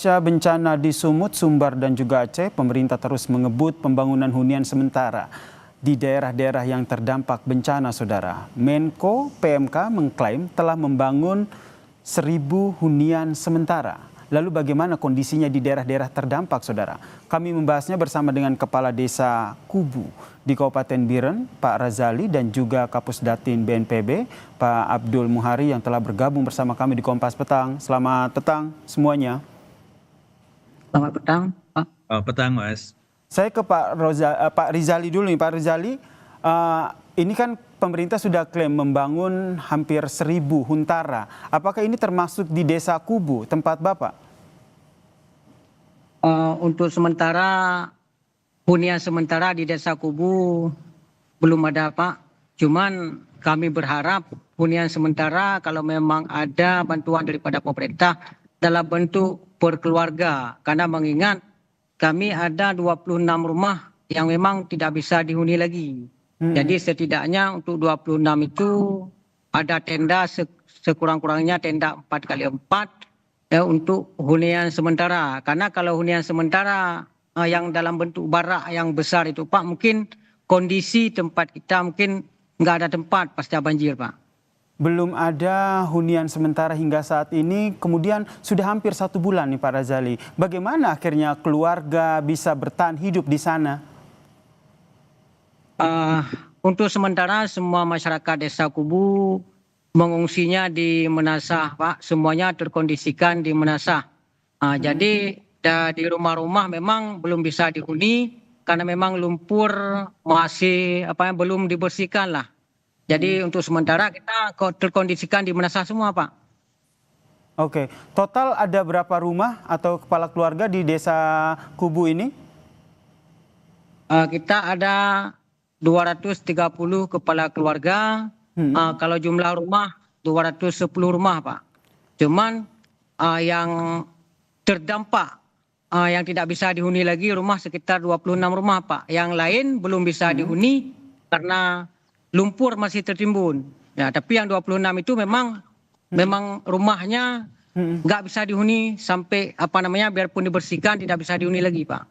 Pasca bencana di Sumut, Sumbar, dan juga Aceh, pemerintah terus mengebut pembangunan hunian sementara di daerah-daerah yang terdampak bencana, saudara. Menko PMK mengklaim telah membangun 1.000 hunian sementara. Lalu bagaimana kondisinya di daerah-daerah terdampak, saudara? Kami membahasnya bersama dengan Kepala Desa Kubu di Kabupaten Biren, Pak Razali, dan juga Kapusdatin BNPB, Pak Abdul Muhari, yang telah bergabung bersama kami di Kompas Petang. Selamat petang semuanya. Selamat petang, Pak. Petang, Mas. Saya ke Pak Rizali dulu nih. Pak Rizali, ini kan pemerintah sudah klaim membangun hampir 1.000 huntara. Apakah ini termasuk di Desa Kubu, tempat Bapak? Untuk sementara, hunian sementara di Desa Kubu belum ada, Pak. Cuman kami berharap hunian sementara kalau memang ada bantuan daripada pemerintah dalam bentuk per keluarga. Karena mengingat kami ada 26 rumah yang memang tidak bisa dihuni lagi. Jadi setidaknya untuk 26 itu ada tenda sekurang-kurangnya tenda 4x4 ya, untuk hunian sementara. Karena kalau hunian sementara yang dalam bentuk barak yang besar itu, Pak, mungkin kondisi tempat kita mungkin nggak ada tempat pasca banjir, Pak. Belum ada hunian sementara hingga saat ini, kemudian sudah hampir 1 bulan nih Pak Razali. Bagaimana akhirnya keluarga bisa bertahan hidup di sana? Untuk sementara semua masyarakat Desa Kubu mengungsinya di Menasah, Pak. Semuanya terkondisikan di Menasah. Jadi di rumah-rumah memang belum bisa dihuni karena memang lumpur masih belum dibersihkan lah. Jadi untuk sementara kita terkondisikan di Menasah semua, Pak. Oke, total ada berapa rumah atau kepala keluarga di Desa Kubu ini? Kita ada 230 kepala keluarga. Kalau jumlah rumah 210 rumah, Pak. Cuman yang terdampak yang tidak bisa dihuni lagi rumah sekitar 26 rumah, Pak. Yang lain belum bisa dihuni karena lumpur masih tertimbun. Ya, tapi yang 26 itu memang rumahnya nggak bisa dihuni sampai biarpun dibersihkan tidak bisa dihuni lagi, Pak.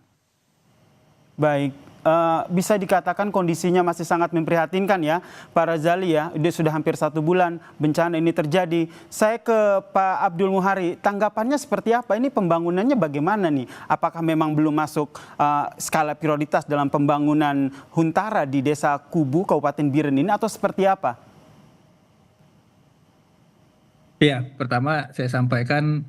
Baik. Bisa dikatakan kondisinya masih sangat memprihatinkan ya Pak Razali ya. Sudah hampir 1 bulan bencana ini terjadi. Saya ke Pak Abdul Muhari, tanggapannya seperti apa? Ini pembangunannya bagaimana nih? Apakah memang belum masuk skala prioritas dalam pembangunan huntara di Desa Kubu, Kabupaten Biren ini, atau seperti apa? Ya, pertama saya sampaikan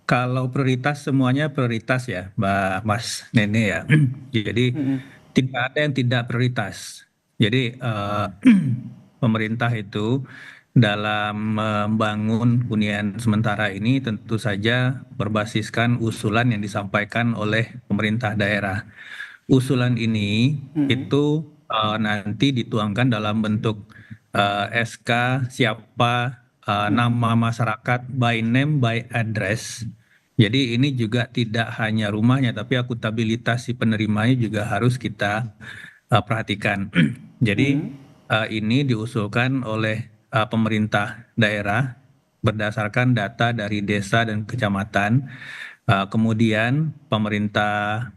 kalau prioritas semuanya prioritas ya, Mas Nene ya. Jadi tidak ada yang tidak prioritas. Jadi pemerintah itu dalam membangun hunian sementara ini tentu saja berbasiskan usulan yang disampaikan oleh pemerintah daerah. Usulan ini itu nanti dituangkan dalam bentuk SK siapa nama masyarakat by name by address. Jadi ini juga tidak hanya rumahnya, tapi akuntabilitas si penerimanya juga harus kita perhatikan. Jadi ini diusulkan oleh pemerintah daerah berdasarkan data dari desa dan kecamatan. Kemudian pemerintah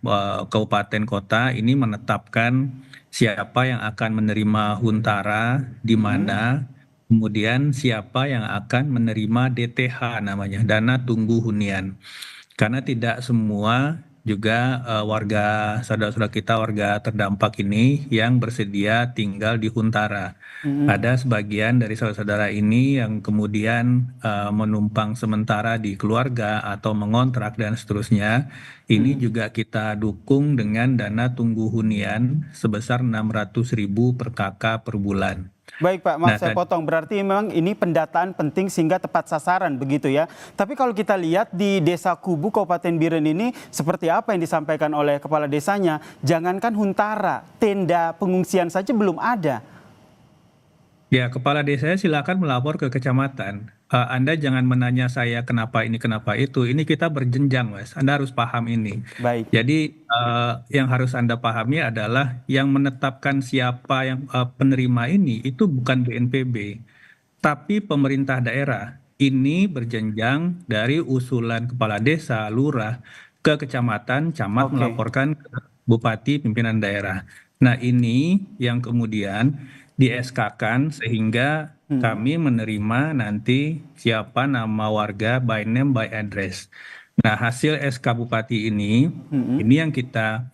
kabupaten kota ini menetapkan siapa yang akan menerima huntara di mana. Kemudian siapa yang akan menerima DTH namanya, dana tunggu hunian. Karena tidak semua juga warga saudara-saudara kita warga terdampak ini yang bersedia tinggal di huntara. Ada sebagian dari saudara-saudara ini yang kemudian menumpang sementara di keluarga atau mengontrak dan seterusnya. Ini juga kita dukung dengan dana tunggu hunian sebesar 600.000 per KK per bulan. Baik Pak, maaf saya potong. Berarti memang ini pendataan penting sehingga tepat sasaran begitu ya. Tapi kalau kita lihat di Desa Kubu, Kabupaten Biren ini seperti apa yang disampaikan oleh kepala desanya. Jangankan huntara, tenda pengungsian saja belum ada. Ya, kepala desanya silakan melapor ke kecamatan. Anda jangan menanya saya kenapa ini, kenapa itu. Ini kita berjenjang, Mas. Anda harus paham ini. Baik. Jadi yang harus Anda pahami adalah yang menetapkan siapa yang penerima ini itu bukan BNPB, tapi pemerintah daerah. ini berjenjang dari usulan kepala desa, lurah, ke kecamatan, camat Oke. melaporkan ke bupati, pimpinan daerah. Nah, ini yang kemudian di SK-kan sehingga kami menerima nanti siapa nama warga by name by address. Nah, hasil SK Bupati ini yang kita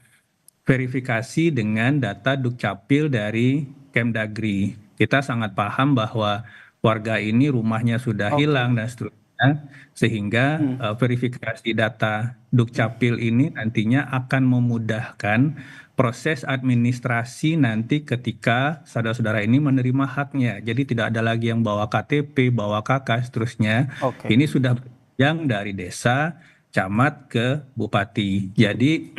verifikasi dengan data Dukcapil dari Kemdagri. Kita sangat paham bahwa warga ini rumahnya sudah Oke. hilang dan seterusnya, sehingga verifikasi data Dukcapil ini nantinya akan memudahkan proses administrasi nanti ketika saudara-saudara ini menerima haknya. Jadi tidak ada lagi yang bawa KTP, bawa KK, seterusnya. Oke. Ini sudah yang dari desa, camat ke bupati. Jadi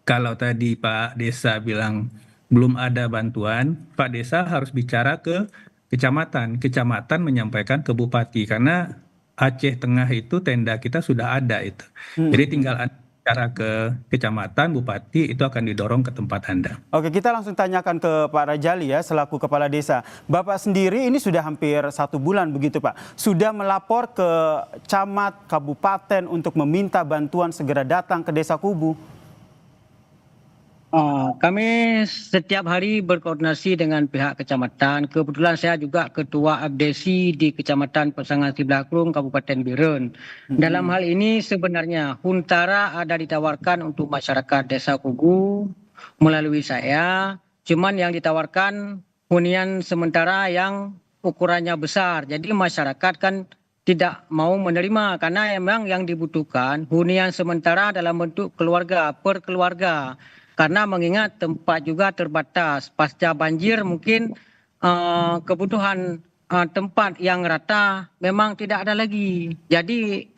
kalau tadi Pak Desa bilang belum ada bantuan, Pak Desa harus bicara ke kecamatan. Kecamatan menyampaikan ke bupati karena Aceh Tengah itu tenda kita sudah ada itu. Jadi tinggal Anda bicara ke kecamatan, bupati itu akan didorong ke tempat Anda. Oke, kita langsung tanyakan ke Pak Rajali ya, selaku Kepala Desa. Bapak sendiri ini sudah hampir 1 bulan begitu Pak. Sudah melapor ke camat, kabupaten untuk meminta bantuan segera datang ke Desa Kubu. Kami setiap hari berkoordinasi dengan pihak kecamatan. Kebetulan saya juga ketua abdesi di Kecamatan Pasangan Siblakrung, Kabupaten Biren. Dalam hal ini sebenarnya Huntara ada ditawarkan untuk masyarakat Desa Kubu melalui saya. Cuman yang ditawarkan hunian sementara yang ukurannya besar. Jadi masyarakat kan tidak mau menerima karena memang yang dibutuhkan hunian sementara dalam bentuk keluarga, per keluarga. Karena mengingat tempat juga terbatas. Pasca banjir mungkin kebutuhan tempat yang rata memang tidak ada lagi. Jadi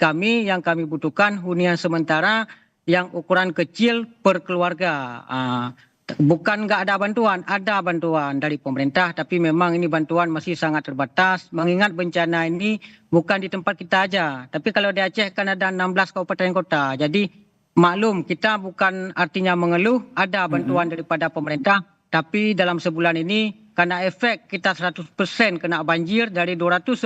yang kami butuhkan hunian sementara yang ukuran kecil per keluarga. Bukan nggak ada bantuan dari pemerintah, tapi memang ini bantuan masih sangat terbatas. Mengingat bencana ini bukan di tempat kita aja, tapi kalau di Aceh kan ada 16 kabupaten kota. Jadi maklum, kita bukan artinya mengeluh, ada bantuan daripada pemerintah, tapi dalam sebulan ini karena efek kita 100% kena banjir dari 210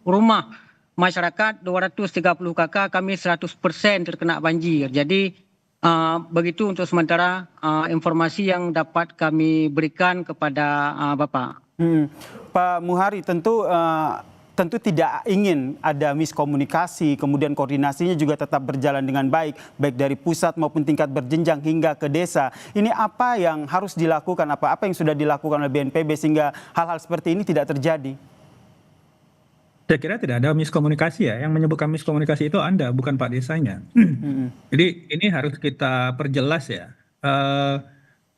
rumah masyarakat, 230 kakak, kami 100% terkena banjir. Jadi begitu untuk sementara informasi yang dapat kami berikan kepada Bapak. Pak Muhari, tentu tidak ingin ada miskomunikasi, kemudian koordinasinya juga tetap berjalan dengan baik dari pusat maupun tingkat berjenjang hingga ke desa. Ini apa yang harus dilakukan, apa yang sudah dilakukan oleh BNPB sehingga hal-hal seperti ini tidak terjadi? Saya kira tidak ada miskomunikasi ya. Yang menyebutkan miskomunikasi itu Anda, bukan Pak Desanya. Jadi ini harus kita perjelas ya.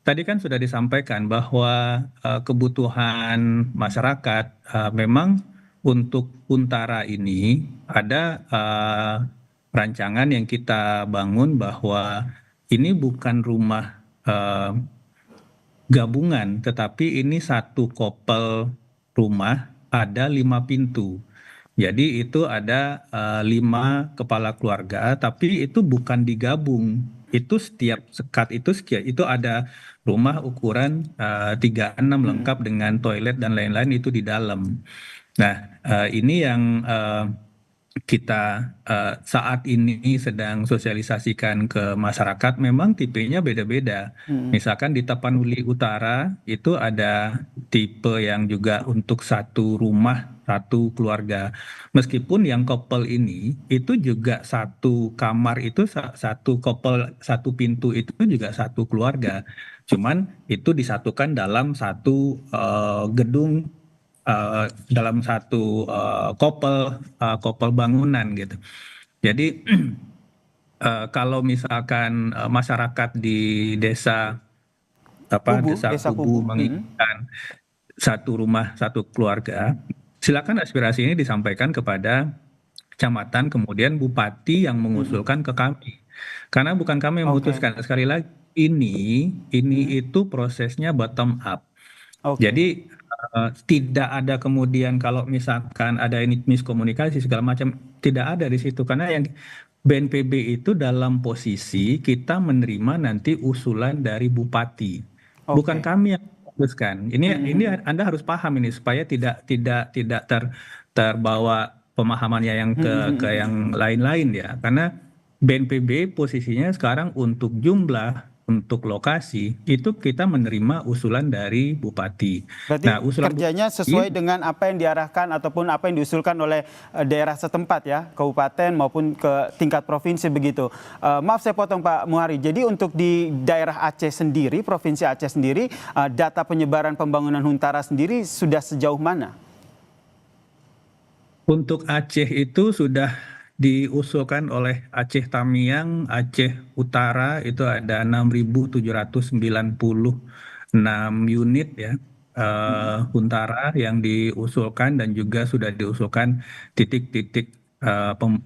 Tadi kan sudah disampaikan bahwa kebutuhan masyarakat memang untuk Huntara ini ada rancangan yang kita bangun bahwa ini bukan rumah gabungan, tetapi ini satu couple rumah ada 5 pintu. Jadi itu ada 5 kepala keluarga, tapi itu bukan digabung. Itu setiap sekat itu ada rumah ukuran 36 lengkap dengan toilet dan lain-lain itu di dalam. Nah, ini yang kita saat ini sedang sosialisasikan ke masyarakat. Memang tipenya beda-beda. Misalkan di Tapanuli Utara itu ada tipe yang juga untuk satu rumah, satu keluarga. Meskipun yang couple ini itu juga satu kamar itu satu couple, satu pintu itu juga satu keluarga. Cuman itu disatukan dalam satu gedung, dalam satu couple bangunan gitu. Jadi kalau misalkan masyarakat di desa Desa Kubu Kubu. menginginkan satu rumah satu keluarga, silakan aspirasi ini disampaikan kepada kecamatan, kemudian bupati yang mengusulkan ke kami. Karena bukan kami yang memutuskan. Sekali lagi ini itu prosesnya bottom up. Jadi tidak ada kemudian kalau misalkan ada ini miskomunikasi segala macam, tidak ada di situ karena yang BNPB itu dalam posisi kita menerima nanti usulan dari bupati, bukan kami yang memutuskan. Ini Anda harus paham ini supaya tidak terbawa pemahamannya yang ke yang lain-lain ya. Karena BNPB posisinya sekarang untuk jumlah, untuk lokasi itu kita menerima usulan dari bupati. Berarti Nah, usulan kerjanya sesuai bupati dengan apa yang diarahkan ataupun apa yang diusulkan oleh daerah setempat ya, kabupaten maupun ke tingkat provinsi begitu. Maaf saya potong Pak Muhari. Jadi untuk di daerah Aceh sendiri, provinsi Aceh sendiri, data penyebaran pembangunan Huntara sendiri sudah sejauh mana? untuk Aceh itu sudah diusulkan oleh Aceh Tamiang, Aceh Utara itu ada 6.796 unit ya, Huntara yang diusulkan dan juga sudah diusulkan titik-titik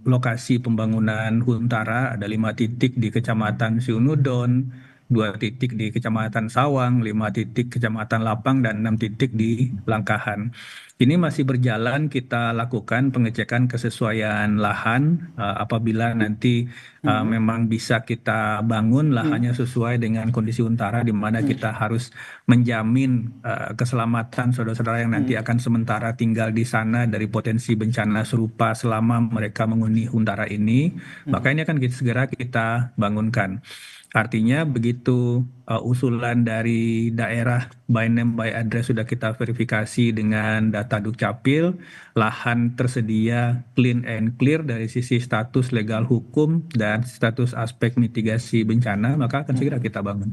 lokasi pembangunan Huntara, ada 5 titik di Kecamatan Siunudon, 2 titik di Kecamatan Sawang, 5 titik Kecamatan Lapang, dan 6 titik di Langkahan. Ini masih berjalan, kita lakukan pengecekan kesesuaian lahan apabila nanti memang bisa kita bangun lahannya sesuai dengan kondisi Huntara, di mana kita harus menjamin keselamatan saudara-saudara yang nanti akan sementara tinggal di sana dari potensi bencana serupa selama mereka menghuni Huntara ini, maka ini akan segera kita bangunkan. Artinya begitu usulan dari daerah by name by address sudah kita verifikasi dengan data Dukcapil, lahan tersedia clean and clear dari sisi status legal hukum dan status aspek mitigasi bencana, maka akan segera kita bangun.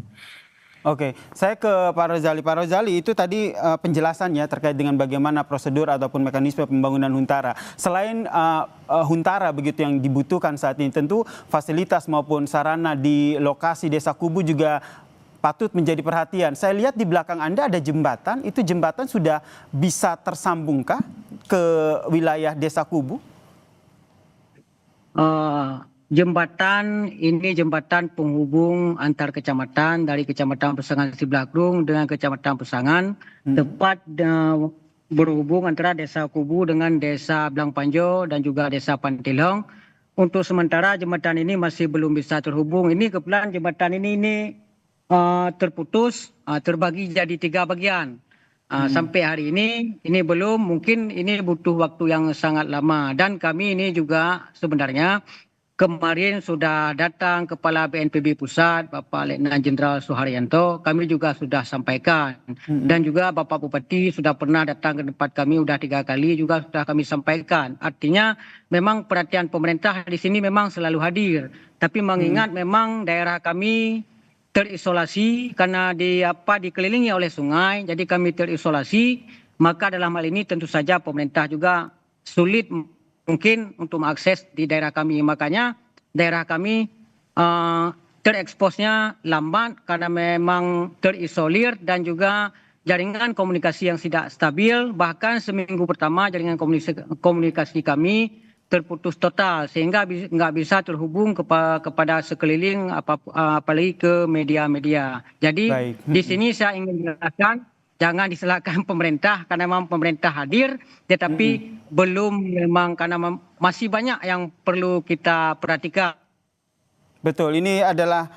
Oke, saya ke Pak Rozali. Pak Rozali, itu tadi penjelasannya terkait dengan bagaimana prosedur ataupun mekanisme pembangunan Huntara. Selain Huntara begitu yang dibutuhkan saat ini, tentu fasilitas maupun sarana di lokasi Desa Kubu juga patut menjadi perhatian. Saya lihat di belakang Anda ada jembatan, itu jembatan sudah bisa tersambungkah ke wilayah Desa Kubu? Jembatan ini jembatan penghubung antar kecamatan dari Kecamatan Pesangan Siblakrung dengan Kecamatan Pesangan, tepat berhubung antara Desa Kubu dengan Desa Blangpanjo dan juga Desa Pantilong. Untuk sementara jembatan ini masih belum bisa terhubung. Ini kebetulan jembatan ini terputus, terbagi jadi 3 bagian. Sampai hari ini belum, mungkin ini butuh waktu yang sangat lama. Dan kami ini juga sebenarnya kemarin sudah datang Kepala BNPB Pusat, Bapak Letnan Jenderal Suharyanto, kami juga sudah sampaikan. Dan juga Bapak Bupati sudah pernah datang ke tempat kami, sudah 3 kali juga sudah kami sampaikan. Artinya memang perhatian pemerintah di sini memang selalu hadir. Tapi mengingat memang daerah kami terisolasi karena dikelilingi oleh sungai, jadi kami terisolasi, maka dalam hal ini tentu saja pemerintah juga sulit mungkin untuk mengakses di daerah kami. Makanya daerah kami tereksposnya lambat karena memang terisolir dan juga jaringan komunikasi yang tidak stabil. Bahkan seminggu pertama jaringan komunikasi kami terputus total sehingga nggak bisa terhubung kepada sekeliling apalagi ke media-media. Jadi di sini saya ingin jelaskan, jangan disalahkan pemerintah karena memang pemerintah hadir, tetapi belum memang karena masih banyak yang perlu kita perhatikan. Betul, ini adalah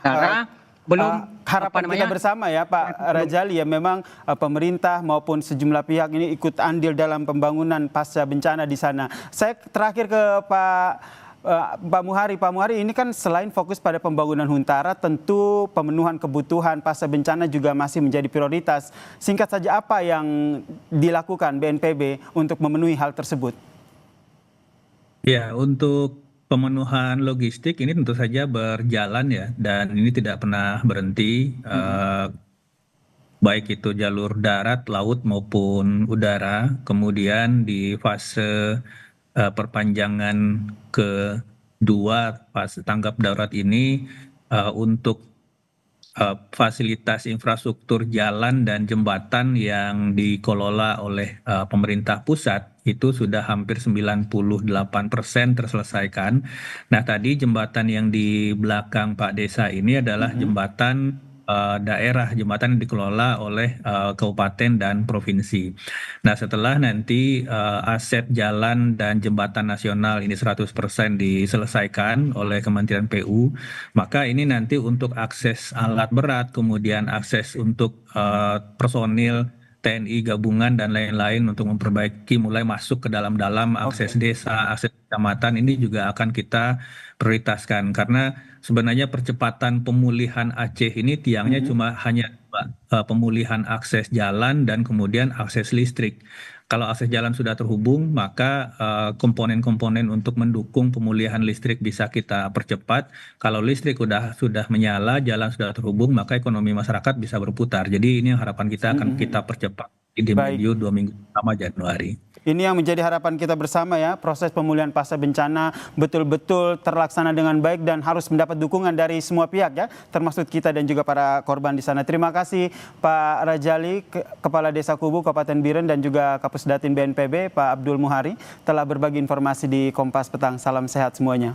belum harapan kita bersama ya Pak Rajali ya, memang pemerintah maupun sejumlah pihak ini ikut andil dalam pembangunan pasca bencana di sana. Saya terakhir ke Pak Muhari. Pak Muhari, ini kan selain fokus pada pembangunan Huntara, tentu pemenuhan kebutuhan pasca bencana juga masih menjadi prioritas. Singkat saja, apa yang dilakukan BNPB untuk memenuhi hal tersebut? Ya, untuk pemenuhan logistik ini tentu saja berjalan ya, dan ini tidak pernah berhenti, baik itu jalur darat, laut maupun udara. Kemudian di fase perpanjangan kedua fase tanggap darurat ini untuk fasilitas infrastruktur jalan dan jembatan yang dikelola oleh pemerintah pusat itu sudah hampir 98% terselesaikan. Nah, tadi jembatan yang di belakang Pak Desa ini adalah jembatan daerah, jembatan yang dikelola oleh kabupaten dan provinsi. Nah, setelah nanti aset jalan dan jembatan nasional ini 100% diselesaikan oleh Kementerian PU, maka ini nanti untuk akses alat berat, kemudian akses untuk personil TNI gabungan dan lain-lain untuk memperbaiki mulai masuk ke dalam-dalam akses desa, akses kecamatan ini juga akan kita prioritaskan karena sebenarnya percepatan pemulihan Aceh ini tiangnya cuma hanya dua, pemulihan akses jalan dan kemudian akses listrik. Kalau akses jalan sudah terhubung, maka komponen-komponen untuk mendukung pemulihan listrik bisa kita percepat. Kalau listrik sudah menyala, jalan sudah terhubung, maka ekonomi masyarakat bisa berputar. Jadi ini yang harapan kita akan kita percepat di Baik. medio 2 minggu pertama Januari. Ini yang menjadi harapan kita bersama ya, proses pemulihan pasca bencana betul-betul terlaksana dengan baik dan harus mendapat dukungan dari semua pihak ya, termasuk kita dan juga para korban di sana. Terima kasih Pak Rajali, Kepala Desa Kubu, Kabupaten Biren, dan juga Kapusdatin BNPB, Pak Abdul Muhari, telah berbagi informasi di Kompas Petang. Salam sehat semuanya.